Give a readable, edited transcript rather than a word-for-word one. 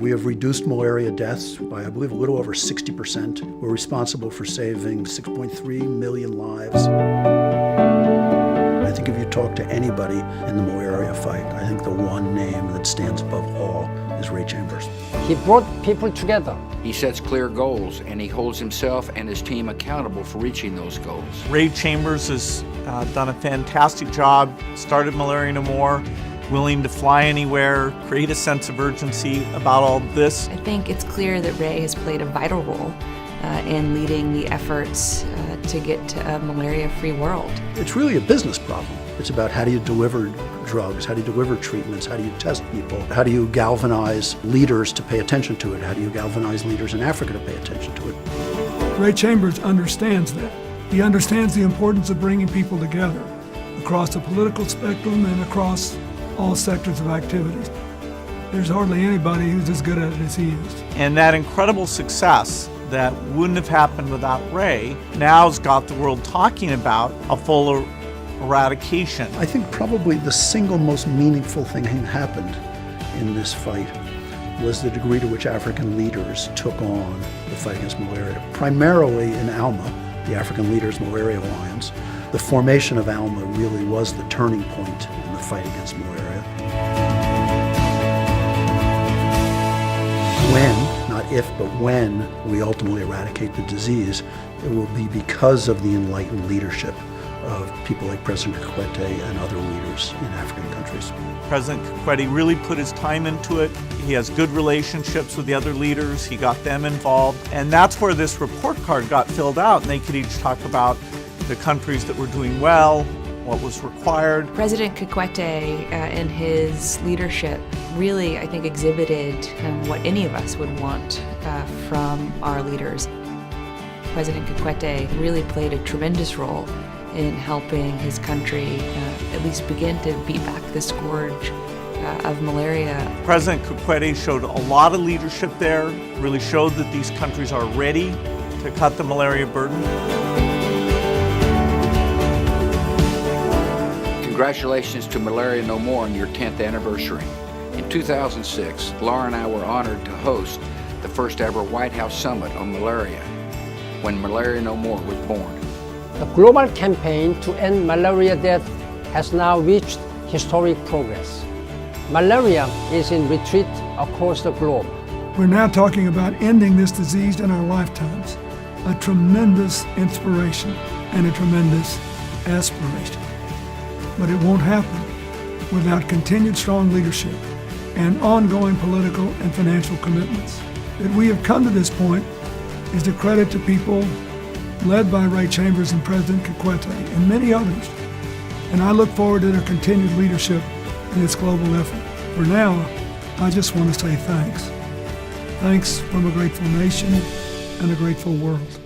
We have reduced malaria deaths by, I believe, a little over 60%. We're responsible for saving 6.3 million lives. I think if you talk to anybody in the malaria fight, I think the one name that stands above all is Ray Chambers. He brought people together. He sets clear goals, and he holds himself and his team accountable for reaching those goals. Ray Chambers has done a fantastic job, started Malaria No More, willing to fly anywhere, create a sense of urgency about all this. I think it's clear that Ray has played a vital role in leading the efforts to get to a malaria-free world. It's really a business problem. It's about how do you deliver drugs, how do you deliver treatments, how do you test people, how do you galvanize leaders to pay attention to it, how do you galvanize leaders in Africa to pay attention to it. Ray Chambers understands that. He understands the importance of bringing people together across the political spectrum and across all sectors of activities. There's hardly anybody who's as good at it as he is. And that incredible success that wouldn't have happened without Ray now has got the world talking about a full eradication. I think probably the single most meaningful thing that happened in this fight was the degree to which African leaders took on the fight against malaria. Primarily in ALMA, the African Leaders Malaria Alliance. The formation of ALMA really was the turning point in the fight against malaria. When, not if, but when we ultimately eradicate the disease, it will be because of the enlightened leadership of people like President Kikwete and other leaders in African countries. President Kikwete really put his time into it. He has good relationships with the other leaders. He got them involved. And that's where this report card got filled out, and they could each talk about the countries that were doing well, what was required. President Kikwete in his leadership really, I think, exhibited what any of us would want from our leaders. President Kikwete really played a tremendous role in helping his country at least begin to beat back the scourge of malaria. President Kikwete showed a lot of leadership there, really showed that these countries are ready to cut the malaria burden. Congratulations to Malaria No More on your 10th anniversary. In 2006, Laura and I were honored to host the first ever White House Summit on malaria, when Malaria No More was born. The global campaign to end malaria death has now reached historic progress. Malaria is in retreat across the globe. We're now talking about ending this disease in our lifetimes. A tremendous inspiration and a tremendous aspiration. But it won't happen without continued strong leadership and ongoing political and financial commitments. That we have come to this point is a credit to people led by Ray Chambers and President Kikwete and many others. And I look forward to their continued leadership in this global effort. For now, I just want to say thanks. Thanks from a grateful nation and a grateful world.